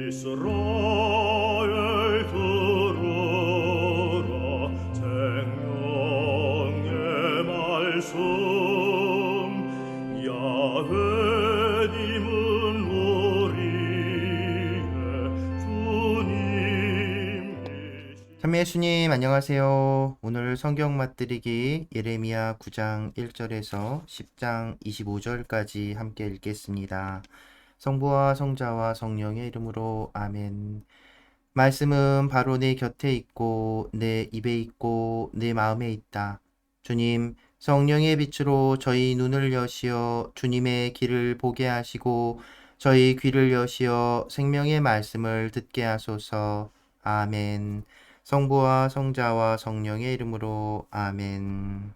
이스라엘 들으라 생명의 말씀 야훼님은 우리의 주님이시다. 참미 예수님 안녕하세요. 오늘 성경 맛들이기 예레미야 9장 1절에서 10장 25절까지 함께 읽겠습니다. 성부와 성자와 성령의 이름으로 아멘. 말씀은 바로 내 곁에 있고 내 입에 있고 내 마음에 있다. 주님, 성령의 빛으로 저희 눈을 여시어 주님의 길을 보게 하시고 저희 귀를 여시어 생명의 말씀을 듣게 하소서. 아멘. 성부와 성자와 성령의 이름으로 아멘.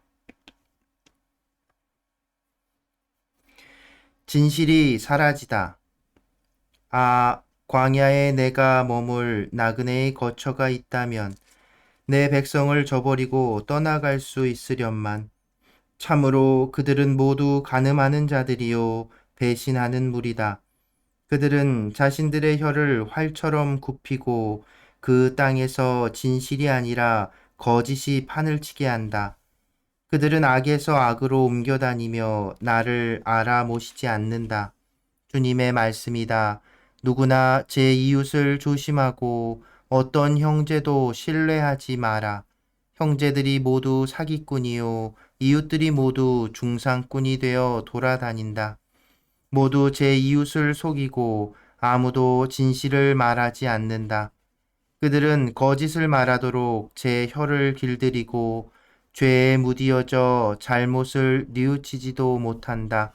진실이 사라지다. 아, 광야에 내가 머물 나그네의 거처가 있다면 내 백성을 저버리고 떠나갈 수 있으련만. 참으로 그들은 모두 간음하는 자들이요 배신하는 무리다. 그들은 자신들의 혀를 활처럼 굽히고 그 땅에서 진실이 아니라 거짓이 판을 치게 한다. 그들은 악에서 악으로 옮겨다니며 나를 알아모시지 않는다. 주님의 말씀이다. 누구나 제 이웃을 조심하고 어떤 형제도 신뢰하지 마라. 형제들이 모두 사기꾼이요 이웃들이 모두 중상꾼이 되어 돌아다닌다. 모두 제 이웃을 속이고 아무도 진실을 말하지 않는다. 그들은 거짓을 말하도록 제 혀를 길들이고 죄에 무디어져 잘못을 뉘우치지도 못한다.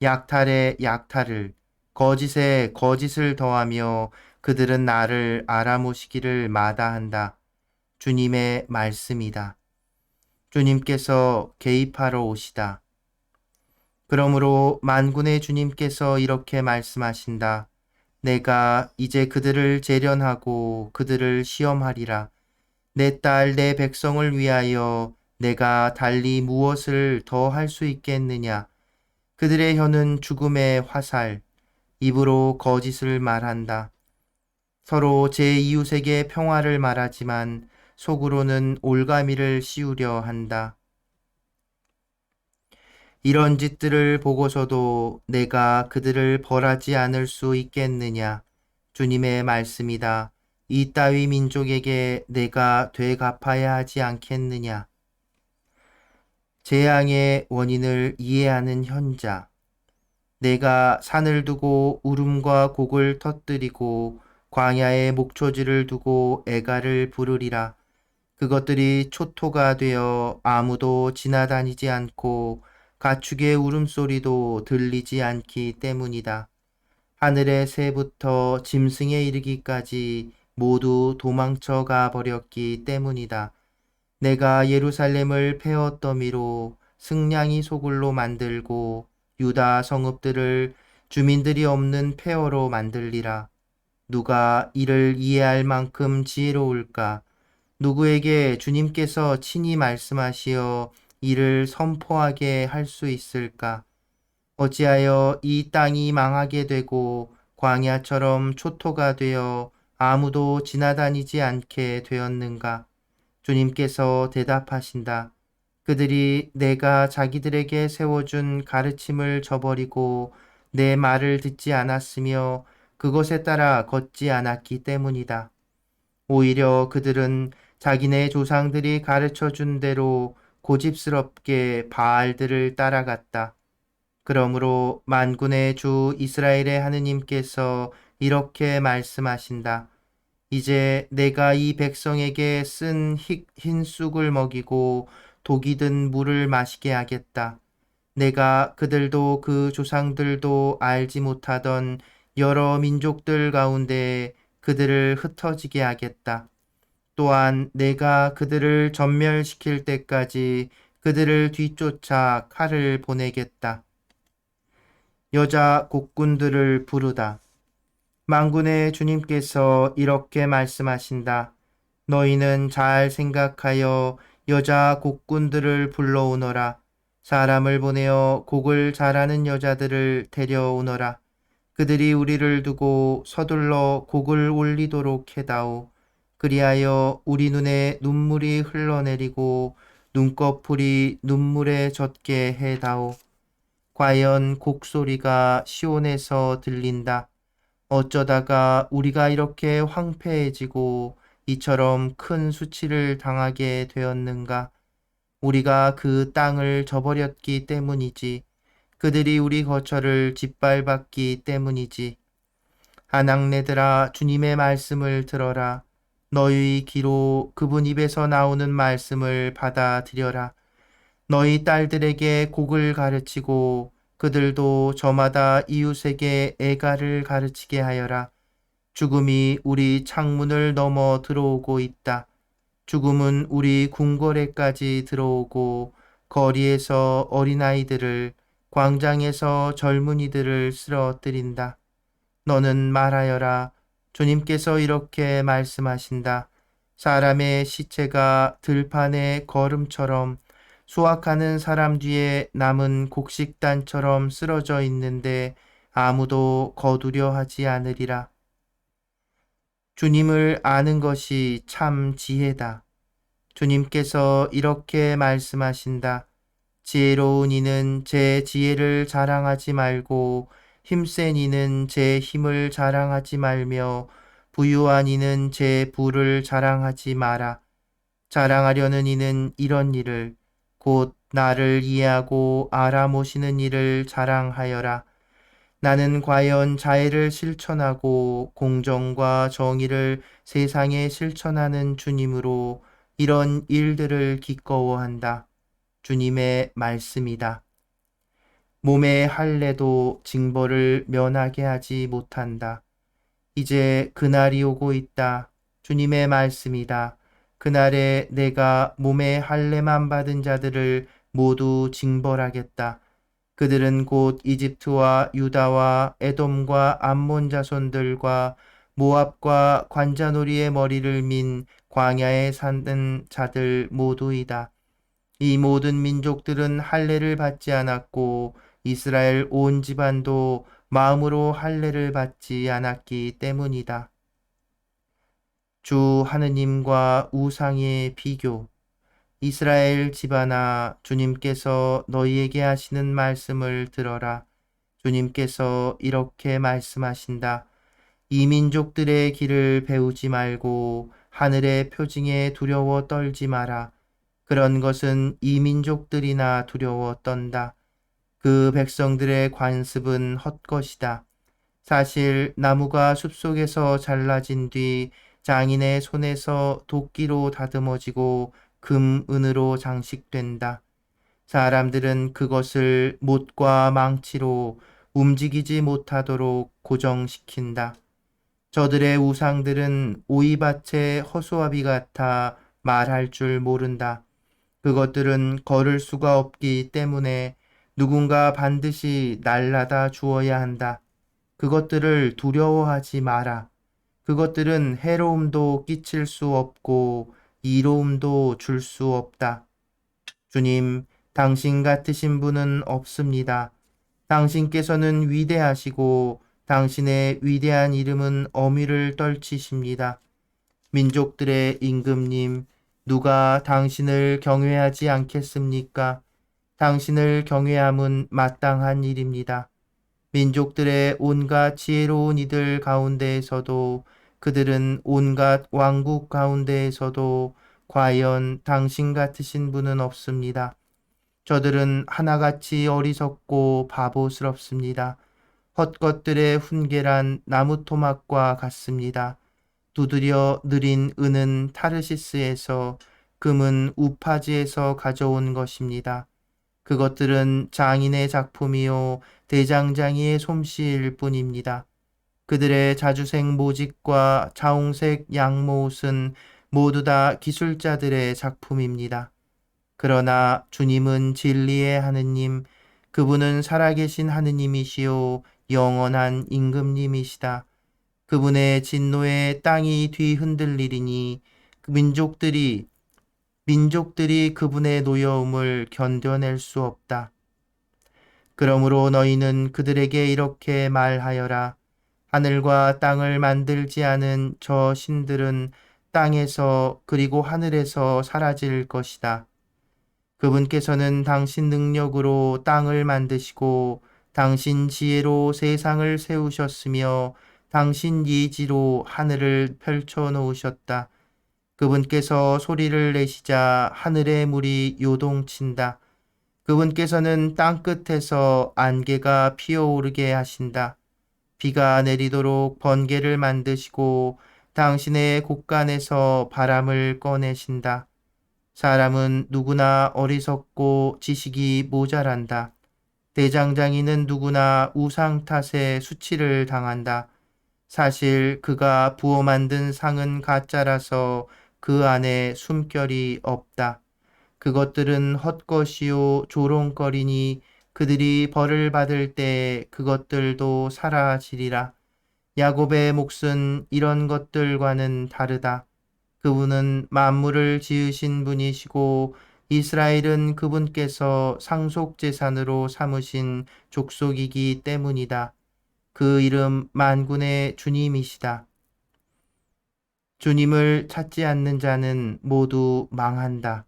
약탈에 약탈을, 거짓에 거짓을 더하며 그들은 나를 알아모시기를 마다한다. 주님의 말씀이다. 주님께서 개입하러 오시다. 그러므로 만군의 주님께서 이렇게 말씀하신다. 내가 이제 그들을 재련하고 그들을 시험하리라. 내 딸, 내 백성을 위하여 내가 달리 무엇을 더 할 수 있겠느냐? 그들의 혀는 죽음의 화살, 입으로 거짓을 말한다. 서로 제 이웃에게 평화를 말하지만 속으로는 올가미를 씌우려 한다. 이런 짓들을 보고서도 내가 그들을 벌하지 않을 수 있겠느냐? 주님의 말씀이다. 이 따위 민족에게 내가 되갚아야 하지 않겠느냐? 재앙의 원인을 이해하는 현자. 내가 산을 두고 울음과 곡을 터뜨리고 광야에 목초지를 두고 애가를 부르리라. 그것들이 초토가 되어 아무도 지나다니지 않고 가축의 울음소리도 들리지 않기 때문이다. 하늘의 새부터 짐승에 이르기까지 모두 도망쳐 가 버렸기 때문이다. 내가 예루살렘을 폐허 더미로 승냥이 소굴로 만들고 유다 성읍들을 주민들이 없는 폐허로 만들리라. 누가 이를 이해할 만큼 지혜로울까? 누구에게 주님께서 친히 말씀하시어 이를 선포하게 할 수 있을까? 어찌하여 이 땅이 망하게 되고 광야처럼 초토가 되어 아무도 지나다니지 않게 되었는가? 주님께서 대답하신다. 그들이 내가 자기들에게 세워준 가르침을 저버리고 내 말을 듣지 않았으며 그것에 따라 걷지 않았기 때문이다. 오히려 그들은 자기네 조상들이 가르쳐 준 대로 고집스럽게 바알들을 따라갔다. 그러므로 만군의 주 이스라엘의 하느님께서 이렇게 말씀하신다. 이제 내가 이 백성에게 쓴 흰 쑥을 먹이고 독이 든 물을 마시게 하겠다. 내가 그들도 그 조상들도 알지 못하던 여러 민족들 가운데 그들을 흩어지게 하겠다. 또한 내가 그들을 전멸시킬 때까지 그들을 뒤쫓아 칼을 보내겠다. 여자 곡군들을 부르다. 만군의 주님께서 이렇게 말씀하신다. 너희는 잘 생각하여 여자 곡군들을 불러오너라. 사람을 보내어 곡을 잘하는 여자들을 데려오너라. 그들이 우리를 두고 서둘러 곡을 올리도록 해다오. 그리하여 우리 눈에 눈물이 흘러내리고 눈꺼풀이 눈물에 젖게 해다오. 과연 곡소리가 시온에서 들린다. 어쩌다가 우리가 이렇게 황폐해지고 이처럼 큰 수치를 당하게 되었는가? 우리가 그 땅을 저버렸기 때문이지. 그들이 우리 거처를 짓밟았기 때문이지. 아낙네들아, 주님의 말씀을 들어라. 너희 귀로 그분 입에서 나오는 말씀을 받아들여라. 너희 딸들에게 곡을 가르치고 그들도 저마다 이웃에게 애가를 가르치게 하여라. 죽음이 우리 창문을 넘어 들어오고 있다. 죽음은 우리 궁궐에까지 들어오고 거리에서 어린아이들을 광장에서 젊은이들을 쓰러뜨린다. 너는 말하여라. 주님께서 이렇게 말씀하신다. 사람의 시체가 들판의 거름처럼 수확하는 사람 뒤에 남은 곡식단처럼 쓰러져 있는데 아무도 거두려 하지 않으리라. 주님을 아는 것이 참 지혜다. 주님께서 이렇게 말씀하신다. 지혜로운 이는 제 지혜를 자랑하지 말고 힘센 이는 제 힘을 자랑하지 말며 부유한 이는 제 부를 자랑하지 마라. 자랑하려는 이는 이런 일을 곧 나를 이해하고 알아모시는 일을 자랑하여라. 나는 과연 자애를 실천하고 공정과 정의를 세상에 실천하는 주님으로 이런 일들을 기꺼워한다. 주님의 말씀이다. 몸의 할례도 징벌을 면하게 하지 못한다. 이제 그날이 오고 있다. 주님의 말씀이다. 그날에 내가 몸의 할례만 받은 자들을 모두 징벌하겠다. 그들은 곧 이집트와 유다와 에돔과 암몬 자손들과 모압과 관자놀이의 머리를 민 광야에 사는 자들 모두이다. 이 모든 민족들은 할례를 받지 않았고 이스라엘 온 집안도 마음으로 할례를 받지 않았기 때문이다. 주 하느님과 우상의 비교. 이스라엘 집안아, 주님께서 너희에게 하시는 말씀을 들어라. 주님께서 이렇게 말씀하신다. 이 민족들의 길을 배우지 말고 하늘의 표징에 두려워 떨지 마라. 그런 것은 이 민족들이나 두려워 떤다. 그 백성들의 관습은 헛것이다. 사실 나무가 숲속에서 잘라진 뒤 장인의 손에서 도끼로 다듬어지고 금은으로 장식된다. 사람들은 그것을 못과 망치로 움직이지 못하도록 고정시킨다. 저들의 우상들은 오이밭의 허수아비 같아 말할 줄 모른다. 그것들은 걸을 수가 없기 때문에 누군가 반드시 날라다 주어야 한다. 그것들을 두려워하지 마라. 그것들은 해로움도 끼칠 수 없고 이로움도 줄 수 없다. 주님, 당신 같으신 분은 없습니다. 당신께서는 위대하시고 당신의 위대한 이름은 어미를 떨치십니다. 민족들의 임금님, 누가 당신을 경외하지 않겠습니까? 당신을 경외함은 마땅한 일입니다. 민족들의 온갖 지혜로운 이들 가운데에서도 그들은 온갖 왕국 가운데에서도 과연 당신 같으신 분은 없습니다. 저들은 하나같이 어리석고 바보스럽습니다. 헛것들의 훈계란 나무 토막과 같습니다. 두드려 느린 은은 타르시스에서, 금은 우파지에서 가져온 것입니다. 그것들은 장인의 작품이요 대장장이의 솜씨일 뿐입니다. 그들의 자주색 모직과 자홍색 양모옷은 모두 다 기술자들의 작품입니다. 그러나 주님은 진리의 하느님, 그분은 살아계신 하느님이시요 영원한 임금님이시다. 그분의 진노에 땅이 뒤흔들리리니 민족들이 그분의 노여움을 견뎌낼 수 없다. 그러므로 너희는 그들에게 이렇게 말하여라. 하늘과 땅을 만들지 않은 저 신들은 땅에서 그리고 하늘에서 사라질 것이다. 그분께서는 당신 능력으로 땅을 만드시고 당신 지혜로 세상을 세우셨으며 당신 예지로 하늘을 펼쳐 놓으셨다. 그분께서 소리를 내시자 하늘의 물이 요동친다. 그분께서는 땅 끝에서 안개가 피어오르게 하신다. 비가 내리도록 번개를 만드시고 당신의 곳간에서 바람을 꺼내신다. 사람은 누구나 어리석고 지식이 모자란다. 대장장이는 누구나 우상 탓에 수치를 당한다. 사실 그가 부어 만든 상은 가짜라서 그 안에 숨결이 없다. 그것들은 헛것이요 조롱거리니 그들이 벌을 받을 때 그것들도 사라지리라. 야곱의 몫은 이런 것들과는 다르다. 그분은 만물을 지으신 분이시고 이스라엘은 그분께서 상속재산으로 삼으신 족속이기 때문이다. 그 이름 만군의 주님이시다. 주님을 찾지 않는 자는 모두 망한다.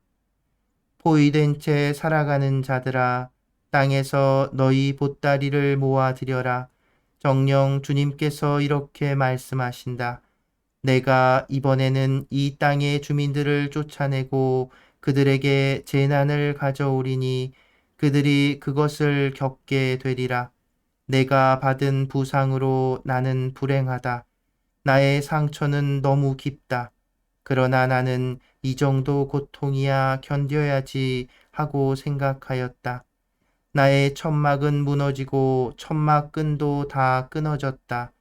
포위된 채 살아가는 자들아, 땅에서 너희 보따리를 모아들여라. 정녕 주님께서 이렇게 말씀하신다. 내가 이번에는 이 땅의 주민들을 쫓아내고 그들에게 재난을 가져오리니 그들이 그것을 겪게 되리라. 내가 받은 부상으로 나는 불행하다. 나의 상처는 너무 깊다. 그러나 나는 이 정도 고통이야 견뎌야지 하고 생각하였다. 나의 천막은 무너지고 천막끈도 다 끊어졌다.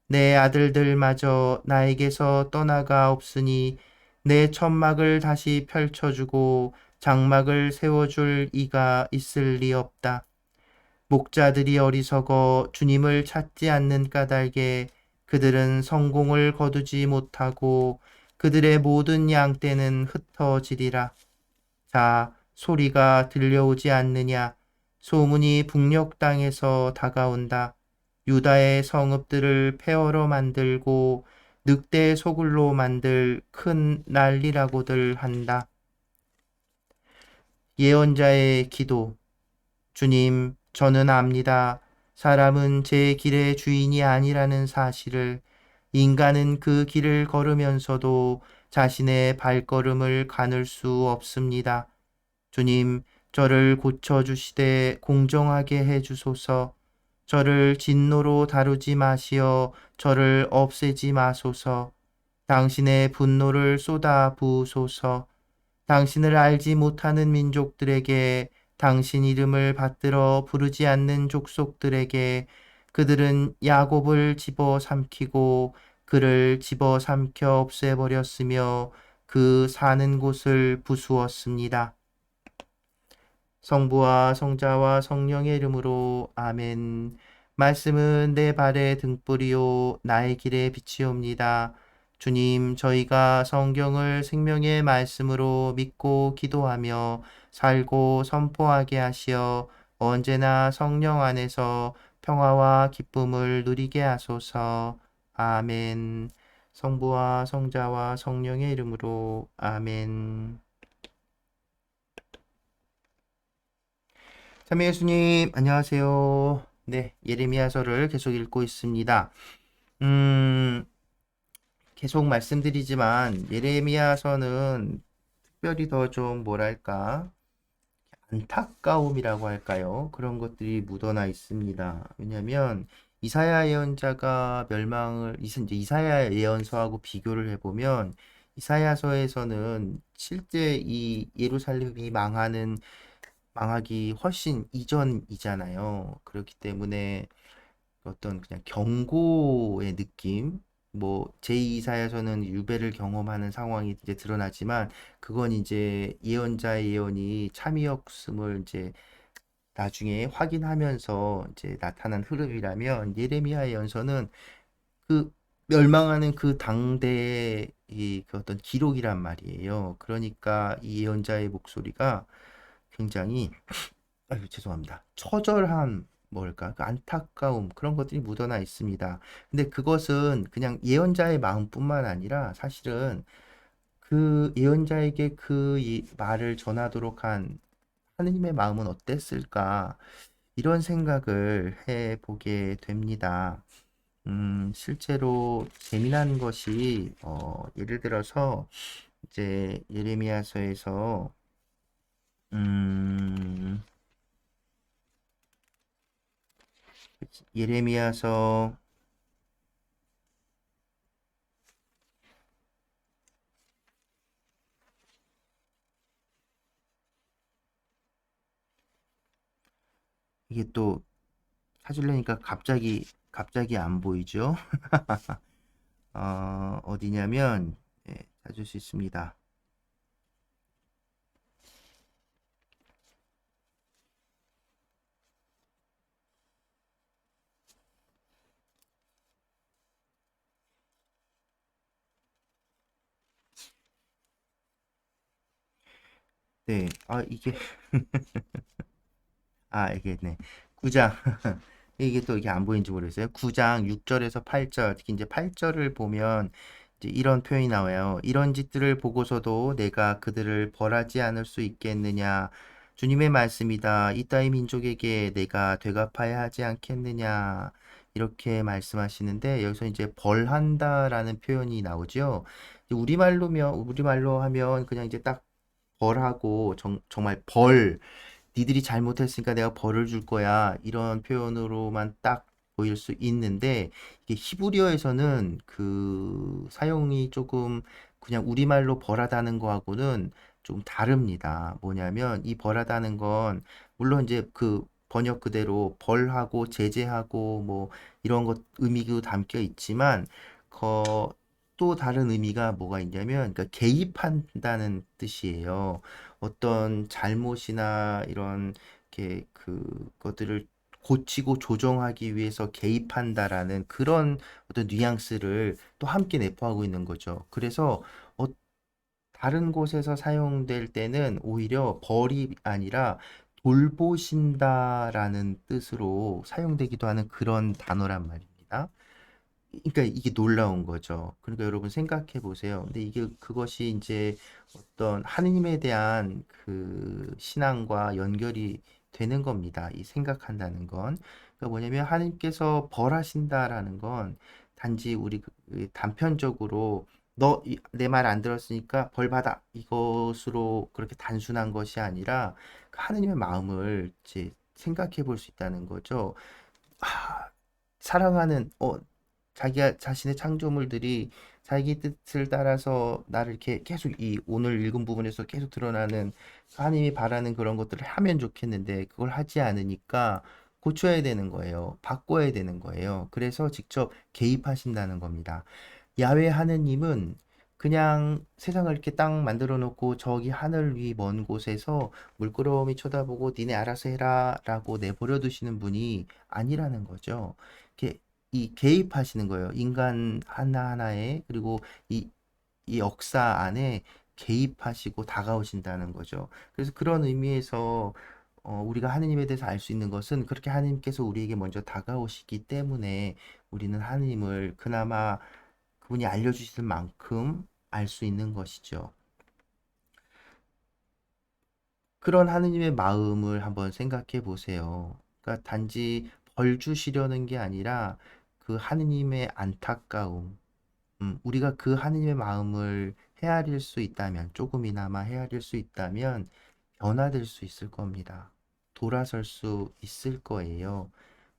내 아들들마저 나에게서 떠나가 없으니 내 천막을 다시 펼쳐주고 장막을 세워줄 이가 있을 리 없다. 목자들이 어리석어 주님을 찾지 않는 까닭에 그들은 성공을 거두지 못하고 그들의 모든 양떼는 흩어지리라. 자, 소리가 들려오지 않느냐? 소문이 북녘 땅에서 다가온다. 유다의 성읍들을 폐허로 만들고 늑대 소굴로 만들 큰 난리라고들 한다. 예언자의 기도. 주님, 저는 압니다. 사람은 제 길의 주인이 아니라는 사실을. 인간은 그 길을 걸으면서도 자신의 발걸음을 가눌 수 없습니다. 주님, 저를 고쳐주시되 공정하게 해주소서. 저를 진노로 다루지 마시어 저를 없애지 마소서. 당신의 분노를 쏟아 부으소서. 당신을 알지 못하는 민족들에게 당신 이름을 받들어 부르지 않는 족속들에게 그들은 야곱을 집어 삼키고 그를 집어 삼켜 없애버렸으며 그 사는 곳을 부수었습니다. 성부와 성자와 성령의 이름으로 아멘. 말씀은 내 발의 등불이요 나의 길의 빛이옵니다. 주님, 저희가 성경을 생명의 말씀으로 믿고 기도하며 살고 선포하게 하시어 언제나 성령 안에서 평화와 기쁨을 누리게 하소서. 아멘. 성부와 성자와 성령의 이름으로 아멘. 참여 예수님, 안녕하세요. 네, 예레미야서를 계속 읽고 있습니다. 음, 계속 말씀드리지만 예레미야서는 특별히 더 좀 뭐랄까 안타까움이라고 할까요? 그런 것들이 묻어나 있습니다. 왜냐하면 이사야 예언자가 이제 이사야 예언서하고 비교를 해보면 이사야서에서는 실제 이 예루살렘이 망하기 훨씬 이전이잖아요. 그렇기 때문에 어떤 그냥 경고의 느낌, 뭐 제2사에서는 유배를 경험하는 상황이 이제 드러나지만 그건 이제 예언자의 예언이 참이었음을 이제 나중에 확인하면서 이제 나타난 흐름이라면 예레미야 예언서는 그 멸망하는 그 당대의 그 어떤 기록이란 말이에요. 그러니까 이 예언자의 목소리가 굉장히 아유, 죄송합니다. 처절함, 뭘까? 그 안타까움, 그런 것들이 묻어나 있습니다. 근데 그것은 그냥 예언자의 마음뿐만 아니라 사실은 그 예언자에게 그 말을 전하도록 한 하느님의 마음은 어땠을까? 이런 생각을 해 보게 됩니다. 실제로 재미난 것이, 예를 들어서 이제 예레미야서에서, 음, 예레미야서, 이게 또 찾으려니까 갑자기 안 보이죠? 어디냐면, 예, 찾을 수 있습니다. 네, 이게, 이게, 네. 9장. 이게 또 이게 안 보이는지 모르겠어요. 9장 6절에서 8절, 특히 이제 8절을 보면 이제 이런 표현이 나와요. 이런 짓들을 보고서도 내가 그들을 벌하지 않을 수 있겠느냐. 주님의 말씀이다. 이따위 민족에게 내가 되갚아야 하지 않겠느냐. 이렇게 말씀하시는데 여기서 이제 벌한다라는 표현이 나오죠. 우리말로 하면 그냥 이제 딱 벌하고 정말 니들이 잘못했으니까 내가 벌을 줄 거야. 이런 표현으로만 딱 보일 수 있는데, 이게 히브리어에서는 그 사용이 조금 그냥 우리말로 벌하다는 거하고는 좀 다릅니다. 뭐냐면, 이 벌하다는 건, 물론 이제 그 번역 그대로 벌하고 제재하고 뭐 이런 것 의미도 담겨 있지만, 또 다른 의미가 뭐가 있냐면, 그러니까 개입한다는 뜻이에요. 어떤 잘못이나 이런 그것들을 고치고 조정하기 위해서 개입한다라는 그런 어떤 뉘앙스를 또 함께 내포하고 있는 거죠. 그래서 어, 다른 곳에서 사용될 때는 오히려 벌이 아니라 돌보신다라는 뜻으로 사용되기도 하는 그런 단어란 말입니다. 그러니까 이게 놀라운 거죠. 그러니까 여러분 생각해 보세요. 근데 이게 그것이 이제 어떤 하느님에 대한 그 신앙과 연결이 되는 겁니다. 이 생각한다는 건. 그러니까 뭐냐면 하느님께서 벌하신다라는 건 단지 우리 단편적으로 너 내 말 안 들었으니까 벌 받아. 이것으로 그렇게 단순한 것이 아니라 그 하느님의 마음을 이제 생각해 볼 수 있다는 거죠. 아, 사랑하는 자기가 자신의 창조물들이 자기 뜻을 따라서 나를 이렇게 계속 이 오늘 읽은 부분에서 계속 드러나는 하나님이 바라는 그런 것들을 하면 좋겠는데 그걸 하지 않으니까 고쳐야 되는 거예요. 바꿔야 되는 거예요. 그래서 직접 개입하신다는 겁니다. 야외 하느님은 그냥 세상을 이렇게 딱 만들어 놓고 저기 하늘 위 먼 곳에서 물끄러미 쳐다보고 니네 알아서 해라 라고 내버려 두시는 분이 아니라는 거죠. 이렇게 이 개입하시는 거예요. 인간 하나하나에 그리고 이, 이 역사 안에 개입하시고 다가오신다는 거죠. 그래서 그런 의미에서 우리가 하느님에 대해서 알 수 있는 것은 그렇게 하느님께서 우리에게 먼저 다가오시기 때문에 우리는 하느님을 그나마 그분이 알려주시는 만큼 알 수 있는 것이죠. 그런 하느님의 마음을 한번 생각해 보세요. 그러니까 단지 벌 주시려는 게 아니라 그 하느님의 안타까움, 우리가 그 하느님의 마음을 헤아릴 수 있다면, 조금이나마 헤아릴 수 있다면 변화될 수 있을 겁니다. 돌아설 수 있을 거예요.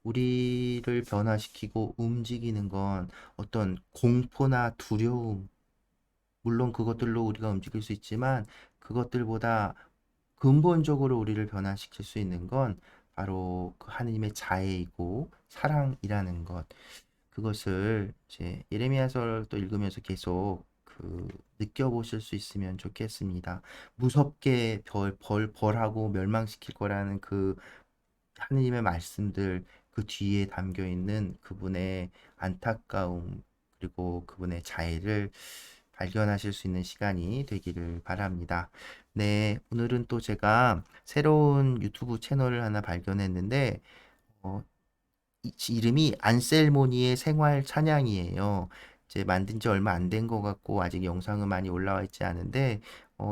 우리를 변화시키고 움직이는 건 어떤 공포나 두려움, 물론 그것들로 우리가 움직일 수 있지만 그것들보다 근본적으로 우리를 변화시킬 수 있는 건 바로 그 하느님의 자애이고 사랑이라는 것. 그것을 이제 예레미야서를 또 읽으면서 계속 느껴보실 수 있으면 좋겠습니다. 무섭게 벌하고 멸망시킬 거라는 그 하느님의 말씀들 그 뒤에 담겨 있는 그분의 안타까움 그리고 그분의 자애를 발견하실 수 있는 시간이 되기를 바랍니다. 네, 오늘은 또 제가 새로운 유튜브 채널을 하나 발견했는데, 이름이 안셀모니의 생활 찬양이에요. 이제 만든 지 얼마 안 된 것 같고 아직 영상은 많이 올라와 있지 않은데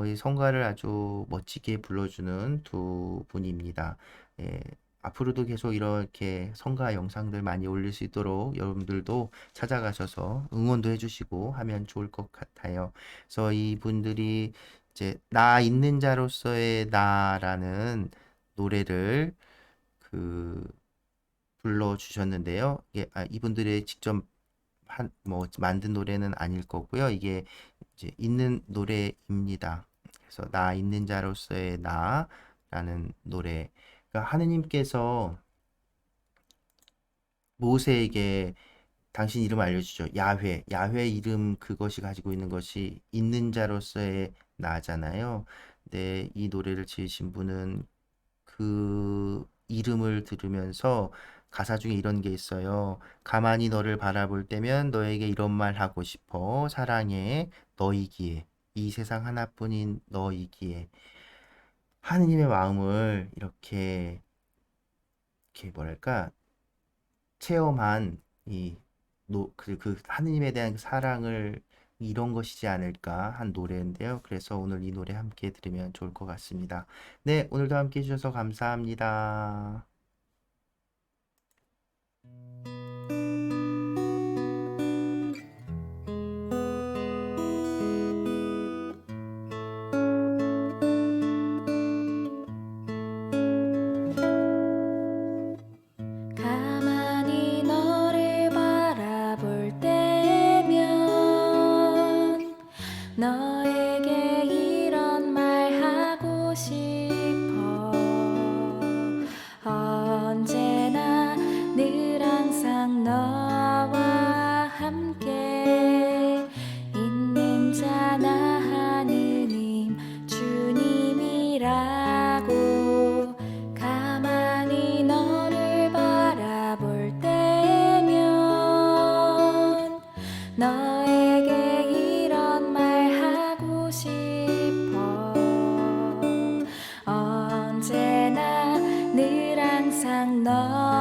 이 성가를 아주 멋지게 불러주는 두 분입니다. 예, 앞으로도 계속 이렇게 성가 영상들 많이 올릴 수 있도록 여러분들도 찾아가셔서 응원도 해주시고 하면 좋을 것 같아요. 그래서 이분들이 이제 나 있는 자로서의 나라는 노래를 그 불러주셨는데요. 이분들의 직접 만든 노래는 아닐 거고요. 이게 이제 있는 노래입니다. 그래서 나 있는 자로서의 나라는 노래. 그러니까 하느님께서 모세에게 당신 이름 알려주죠. 야훼. 야훼 이름 그것이 가지고 있는 것이 있는 자로서의 나잖아요. 근데 이 노래를 지으신 분은 그 이름을 들으면서 가사 중에 이런 게 있어요. 가만히 너를 바라볼 때면 너에게 이런 말 하고 싶어. 사랑해. 너이기에. 이 세상 하나뿐인 너이기에. 하느님의 마음을 이렇게 뭐랄까, 체험한 그 하느님에 대한 그 사랑을 이런 것이지 않을까 한 노래인데요. 그래서 오늘 이 노래 함께 들으면 좋을 것 같습니다. 네, 오늘도 함께 해주셔서 감사합니다. 가만히 너를 바라볼 때면 너에게 이런 말 하고 싶어. 언제나 늘 항상 너와 함께 있는 자 나 하느님 주님이라고. 가만히 너를 바라볼 때면 너에게 이런 말 하고 싶어. 언제나 늘 항상 너